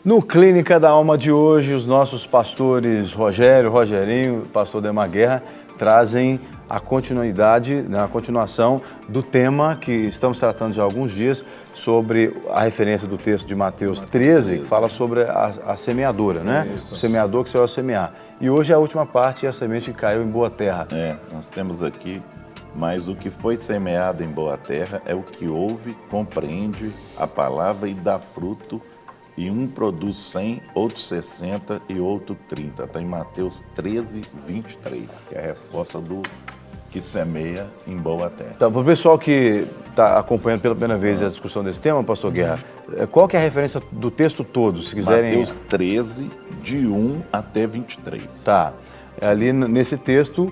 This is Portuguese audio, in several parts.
No Clínica da Alma de hoje, os nossos pastores Rogerinho, pastor Demar Guerra, trazem a continuação do tema que estamos tratando já há alguns dias, sobre a referência do texto de Mateus 13, que fala sobre a semeadora, né? O semeador que saiu a semear. E hoje a última parte é a semente que caiu em boa terra. Nós temos aqui, mas o que foi semeado em boa terra é o que ouve, compreende a palavra e dá fruto, e um produz 100, outro 60 e outro 30. Está em Mateus 13, 23, que é a resposta do que semeia em boa terra. Então, para o pessoal que está acompanhando pela primeira vez a discussão desse tema, pastor Guerra, qual que é a referência do texto todo, se quiserem? Mateus 13, de 1 até 23. Tá. Ali nesse texto,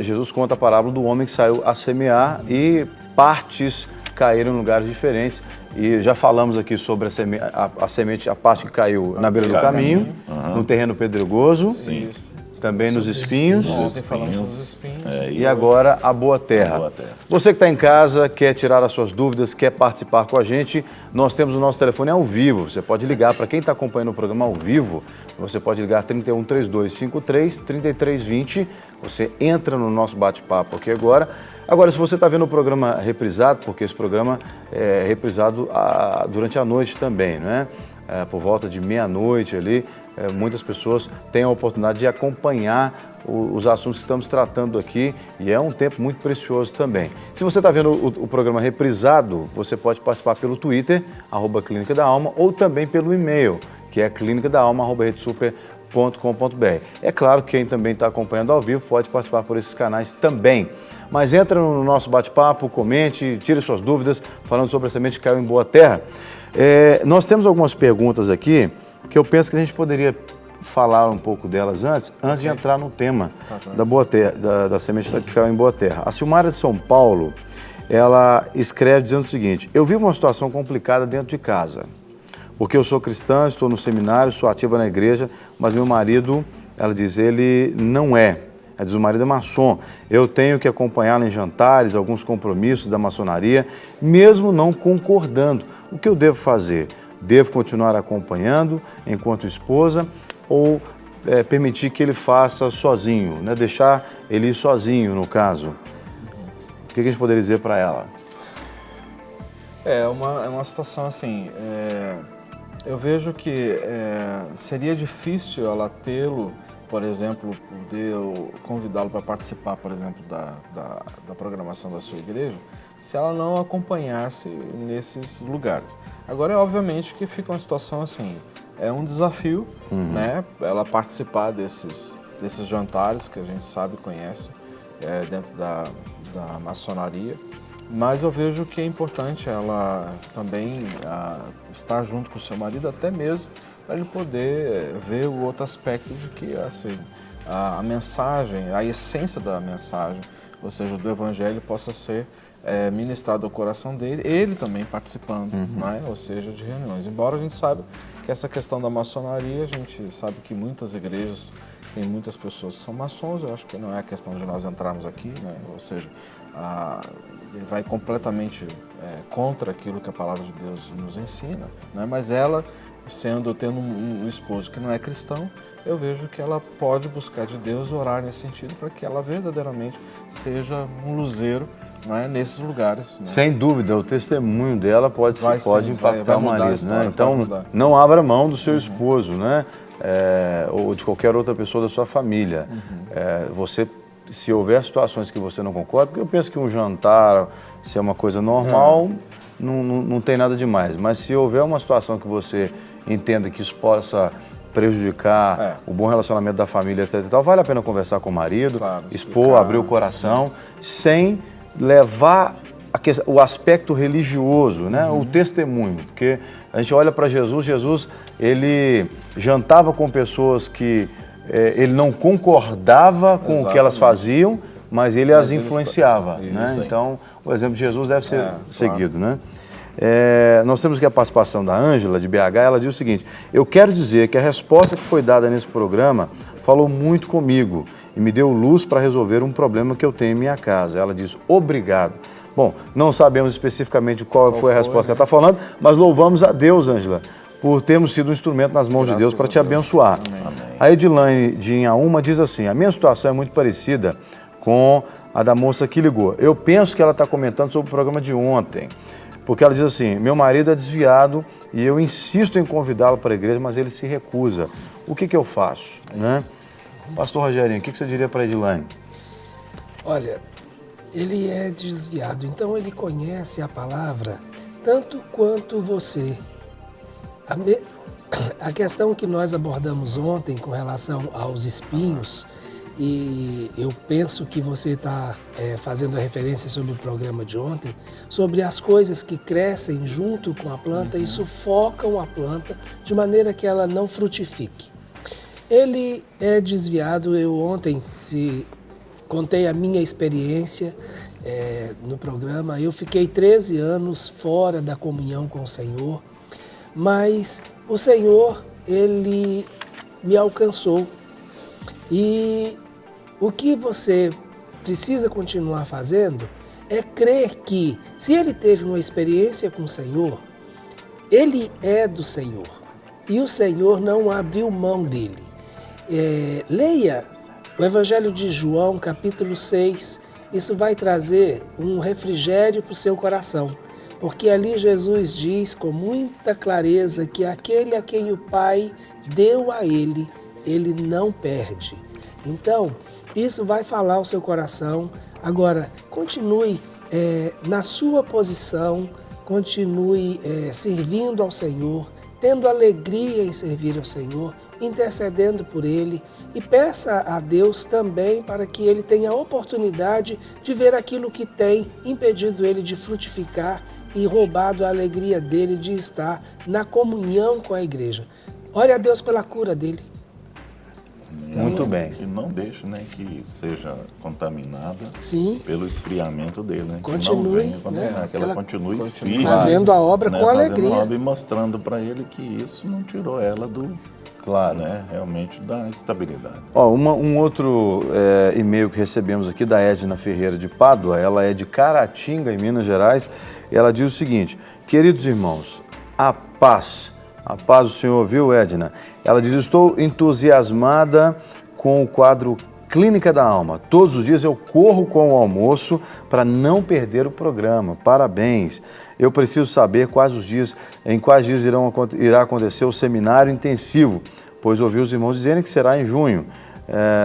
Jesus conta a parábola do homem que saiu a semear e partes caíram em lugares diferentes. E já falamos aqui sobre a semente, a parte que caiu na beira do caminho, no terreno pedregoso, também nos espinhos. Ontem falamos sobre os espinhos. E agora a boa terra. Você que está em casa, quer tirar as suas dúvidas, quer participar com a gente, nós temos o nosso telefone ao vivo. Você pode ligar, para quem está acompanhando o programa ao vivo, você pode ligar 313253-3320. Você entra no nosso bate-papo aqui agora. Agora, se você está vendo o programa reprisado, porque esse programa é reprisado durante a noite também, não é? Por volta de meia-noite ali, muitas pessoas têm a oportunidade de acompanhar os assuntos que estamos tratando aqui, e é um tempo muito precioso também. Se você está vendo o programa reprisado, você pode participar pelo Twitter, @Clínica da Alma, ou também pelo e-mail, que é clinicadaalma@redesuper.com.br. É claro que quem também está acompanhando ao vivo pode participar por esses canais também. Mas entra no nosso bate-papo, comente, tire suas dúvidas, falando sobre a semente que caiu em boa terra. Nós temos algumas perguntas aqui que eu penso que a gente poderia falar um pouco delas antes de entrar no tema da boa terra, da semente que caiu em boa terra. A Silmara de São Paulo, ela escreve dizendo o seguinte: eu vivo uma situação complicada dentro de casa, porque eu sou cristã, estou no seminário, sou ativa na igreja, mas meu marido, ela diz, ele não é. Diz, o marido é maçom. Eu tenho que acompanhá-lo em jantares, alguns compromissos da maçonaria, mesmo não concordando. O que eu devo fazer? Devo continuar acompanhando enquanto esposa ou permitir que ele faça sozinho, né? Deixar ele ir sozinho, no caso? O que a gente poderia dizer para ela? É uma situação assim, eu vejo que seria difícil ela tê-lo, por exemplo, poder convidá-lo para participar, por exemplo, da programação da sua igreja, se ela não acompanhasse nesses lugares. Agora, é obviamente que fica uma situação assim, é um desafio, né, ela participar desses jantares que a gente sabe e conhece dentro da maçonaria, mas eu vejo que é importante ela também estar junto com o seu marido, até mesmo para ele poder ver o outro aspecto de que assim, a mensagem, a essência da mensagem, ou seja, do evangelho, possa ser ministrado ao coração dele, ele também participando, né? Ou seja, de reuniões. Embora a gente saiba que essa questão da maçonaria, a gente sabe que muitas igrejas tem muitas pessoas que são maçons, eu acho que não é a questão de nós entrarmos aqui, né? Ou seja, ele vai completamente contra aquilo que a palavra de Deus nos ensina, né? Mas ela, tendo um esposo que não é cristão, eu vejo que ela pode buscar de Deus, orar nesse sentido, para que ela verdadeiramente seja um luzeiro, né, nesses lugares. Né? Sem dúvida, o testemunho dela pode impactar o marido, né? Então, não abra mão do seu esposo, né? Ou de qualquer outra pessoa da sua família. Você, se houver situações que você não concorda, porque eu penso que um jantar, se é uma coisa normal, não tem nada demais. Mas se houver uma situação que você entenda que isso possa prejudicar o bom relacionamento da família, etc. e tal, vale a pena conversar com o marido, expor, abrir o coração, sem levar o aspecto religioso, né? O testemunho. Porque a gente olha para Jesus, ele jantava com pessoas que ele não concordava com o que elas faziam, mas ele as influenciava, né? Então, o exemplo de Jesus deve ser seguido, né? Nós temos aqui a participação da Ângela, de BH, ela diz o seguinte: eu quero dizer que a resposta que foi dada nesse programa falou muito comigo e me deu luz para resolver um problema que eu tenho em minha casa. Ela diz, obrigado. Bom, não sabemos especificamente qual foi a resposta que ela está falando, mas louvamos a Deus, Ângela, por termos sido um instrumento nas mãos de Deus para te abençoar. Amém. A Edilane de Inhaúma diz assim, a minha situação é muito parecida com a da moça que ligou. Eu penso que ela está comentando sobre o programa de ontem, porque ela diz assim, meu marido é desviado e eu insisto em convidá-lo para a igreja, mas ele se recusa. O que eu faço? Né? Pastor Rogerinho, o que você diria para a Edilane? Olha, ele é desviado, então ele conhece a palavra tanto quanto você. A questão que nós abordamos ontem com relação aos espinhos, e eu penso que você está fazendo a referência sobre o programa de ontem, sobre as coisas que crescem junto com a planta e sufocam a planta de maneira que ela não frutifique. Ele é desviado, eu ontem contei a minha experiência no programa, eu fiquei 13 anos fora da comunhão com o Senhor, mas o Senhor, Ele me alcançou. E o que você precisa continuar fazendo é crer que, se Ele teve uma experiência com o Senhor, Ele é do Senhor. E o Senhor não abriu mão dele. Leia o Evangelho de João, capítulo 6. Isso vai trazer um refrigério para o seu coração. Porque ali Jesus diz com muita clareza que aquele a quem o Pai deu a ele, ele não perde. Então, isso vai falar ao seu coração. Agora, continue na sua posição, continue servindo ao Senhor, tendo alegria em servir ao Senhor, intercedendo por Ele, e peça a Deus também para que Ele tenha a oportunidade de ver aquilo que tem impedido Ele de frutificar e roubado a alegria dele de estar na comunhão com a igreja. Ore a Deus pela cura dele. Muito bem. E não deixe, né, que seja contaminada Sim. pelo esfriamento dele, né? Continue, que não venha contaminar, né, que ela continue firme, fazendo a obra né, com fazendo alegria. a obra e mostrando para ele que isso não tirou ela do, Claro. né, realmente da estabilidade. Ó, um outro e-mail que recebemos aqui da Edna Ferreira de Pádua, ela é de Caratinga, em Minas Gerais, e ela diz o seguinte, queridos irmãos, a paz do Senhor, viu, Edna? Ela diz, estou entusiasmada com o quadro Clínica da Alma. Todos os dias eu corro com o almoço para não perder o programa. Parabéns. Eu preciso saber em quais dias irá acontecer o seminário intensivo, pois ouvi os irmãos dizerem que será em junho.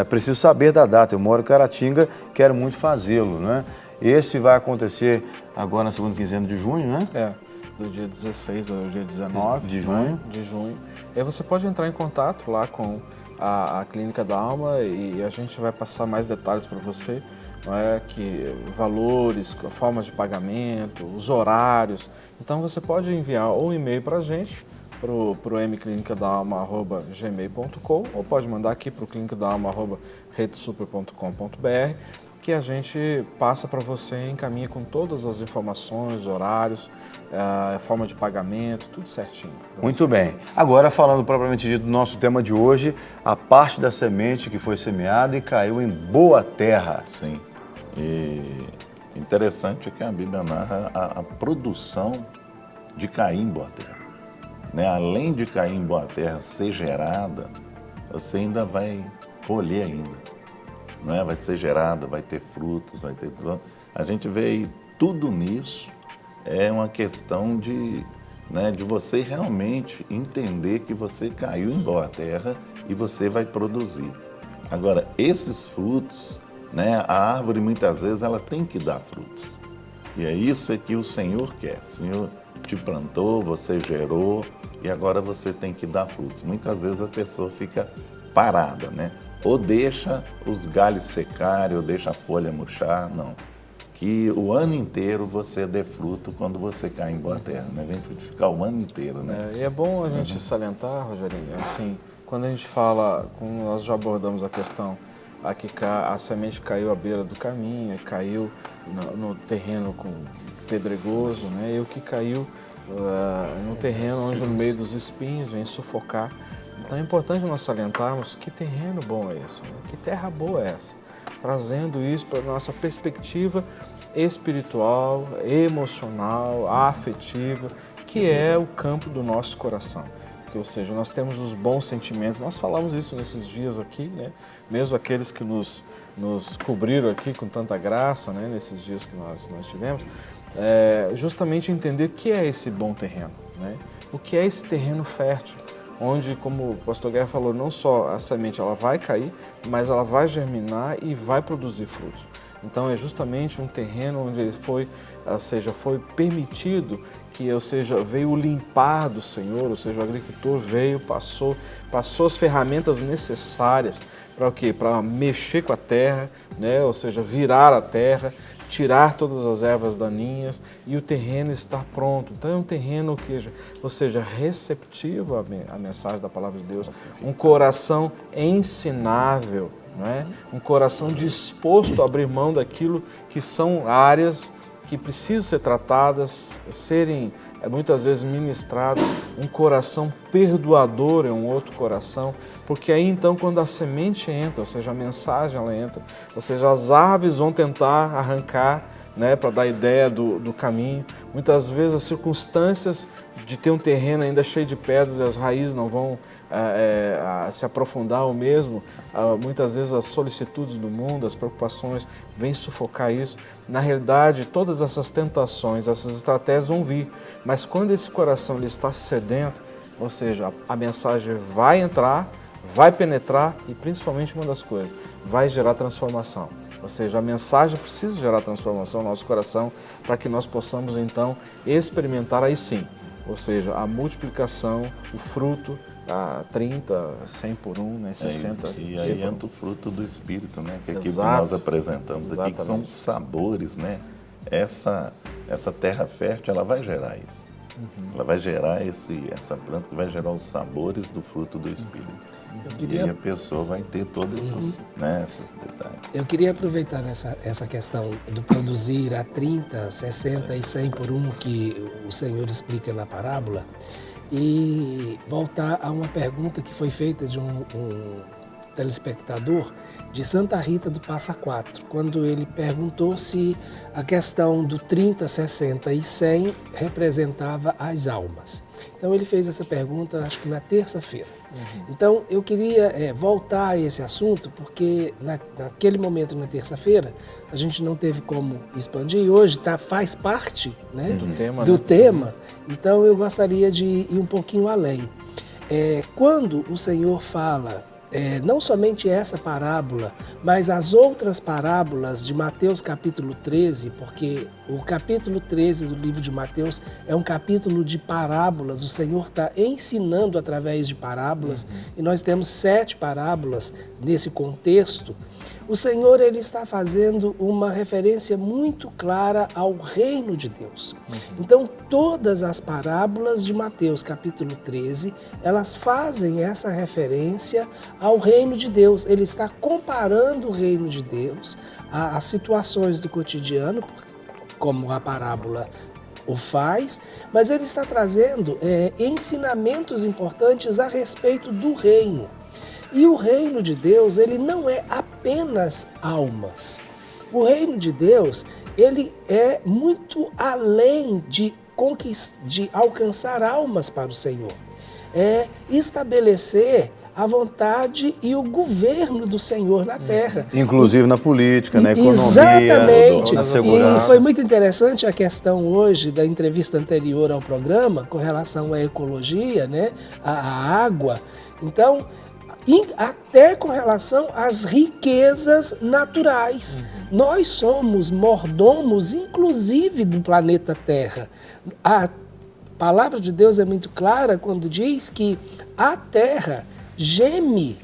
Preciso saber da data. Eu moro em Caratinga, quero muito fazê-lo, né? Esse vai acontecer agora na segunda quinzena de junho, né? Do dia 16 ao dia 19 de junho. Né? De junho. E aí você pode entrar em contato lá com a Clínica da Alma e a gente vai passar mais detalhes para você, não é? Que valores, formas de pagamento, os horários. Então você pode enviar um e-mail para a gente, para o mclinicadalma@gmail.com, ou pode mandar aqui para o clinicadalma@redesuper.com.br, que a gente passa para você e encaminha com todas as informações, horários, forma de pagamento, tudo certinho. Muito bem. Agora, falando propriamente dito do nosso tema de hoje, a parte da semente que foi semeada e caiu em boa terra. Sim. E interessante é que a Bíblia narra a produção de cair em boa terra. Né? Além de cair em boa terra, ser gerada, você ainda vai colher ainda. Não é? Vai ser gerada, vai ter frutos, vai ter tudo. A gente vê aí tudo nisso, é uma questão de você realmente entender que você caiu em boa terra e você vai produzir. Agora, esses frutos, né, a árvore muitas vezes ela tem que dar frutos. E é isso que o Senhor quer. O Senhor te plantou, você gerou e agora você tem que dar frutos. Muitas vezes a pessoa fica parada, né? Ou deixa os galhos secarem, ou deixa a folha murchar, não. Que o ano inteiro você dê fruto quando você cai em boa terra, né? Vem frutificar o ano inteiro, né? E é bom a gente salientar, Rogerinho, assim, quando a gente fala, como nós já abordamos a questão, aqui a semente caiu à beira do caminho, caiu no terreno pedregoso, né? E o que caiu no terreno onde no meio dos espinhos vem sufocar. Então é importante nós salientarmos que terreno bom é esse, né? Que terra boa é essa, trazendo isso para a nossa perspectiva espiritual, emocional, afetiva, que é o campo do nosso coração. Ou seja, nós temos os bons sentimentos, nós falamos isso nesses dias aqui, né? Mesmo aqueles que nos cobriram aqui com tanta graça, né? Nesses dias que nós tivemos, justamente entender o que é esse bom terreno, né? O que é esse terreno fértil, onde, como o pastor Guerra falou, não só a semente ela vai cair, mas ela vai germinar e vai produzir frutos. Então é justamente um terreno onde ele foi permitido que, veio o limpar do Senhor, ou seja, o agricultor veio, passou as ferramentas necessárias para o quê? Para mexer com a terra, né? Ou seja, virar a terra, tirar todas as ervas daninhas e o terreno está pronto. Então é um terreno receptivo à mensagem da palavra de Deus, um coração ensinável, não é? Um coração disposto a abrir mão daquilo que são áreas que precisam ser tratadas, serem muitas vezes ministradas. Um coração perdoador é um outro coração, porque aí então quando a semente entra, ou seja, a mensagem ela entra, ou seja, as aves vão tentar arrancar, né, para dar ideia do caminho. Muitas vezes as circunstâncias de ter um terreno ainda cheio de pedras e as raízes não vão se aprofundar ou mesmo, muitas vezes as solicitudes do mundo, as preocupações vêm sufocar isso. Na realidade, todas essas tentações, essas estratégias vão vir, mas quando esse coração ele está sedento, ou seja, a mensagem vai entrar, vai penetrar e principalmente uma das coisas, vai gerar transformação. Ou seja, a mensagem precisa gerar transformação no nosso coração para que nós possamos então experimentar aí sim, ou seja, a multiplicação, o fruto, a 30, 100 por 1, né, 60. E aí entra o fruto do Espírito, né? Que é aquilo que Exato. nós apresentamos aqui, que são sabores, né? Essa terra fértil, ela vai gerar isso. Ela vai gerar essa planta que vai gerar os sabores do fruto do Espírito. E aí a pessoa vai ter todos esses detalhes. Eu queria aproveitar essa questão do produzir a 30, 60 e 100 por 1 que o Senhor explica na parábola e voltar a uma pergunta que foi feita de um telespectador de Santa Rita do Passa Quatro, quando ele perguntou se a questão do 30, 60 e 100 representava as almas. Então ele fez essa pergunta, acho que na terça-feira. Então eu queria voltar a esse assunto, porque naquele momento, na terça-feira, a gente não teve como expandir, e hoje faz parte, né, do tema. Então eu gostaria de ir um pouquinho além. Quando o Senhor fala não somente essa parábola, mas as outras parábolas de Mateus capítulo 13, porque o capítulo 13 do livro de Mateus é um capítulo de parábolas, o Senhor está ensinando através de parábolas, e nós temos 7 parábolas nesse contexto. O Senhor ele está fazendo uma referência muito clara ao reino de Deus. Então, todas as parábolas de Mateus, capítulo 13, elas fazem essa referência ao reino de Deus. Ele está comparando o reino de Deus às situações do cotidiano, como a parábola o faz, mas ele está trazendo ensinamentos importantes a respeito do reino. E o reino de Deus, ele não é apenas almas. O reino de Deus, ele é muito além de alcançar almas para o Senhor. É estabelecer a vontade e o governo do Senhor na terra. Inclusive na política, na economia, exatamente. na segurança. E foi muito interessante a questão hoje da entrevista anterior ao programa com relação à ecologia, né, à água. Então, até com relação às riquezas naturais. Nós somos mordomos, inclusive, do planeta Terra. A palavra de Deus é muito clara quando diz que a Terra geme,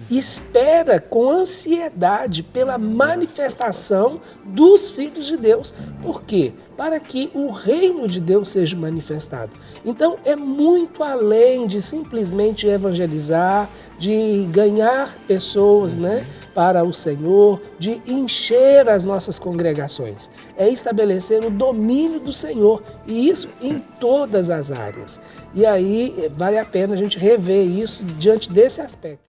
espera com ansiedade pela manifestação dos filhos de Deus. Por quê? Para que o reino de Deus seja manifestado. Então, é muito além de simplesmente evangelizar, de ganhar pessoas, né, para o Senhor, de encher as nossas congregações. É estabelecer o domínio do Senhor, e isso em todas as áreas. E aí, vale a pena a gente rever isso diante desse aspecto.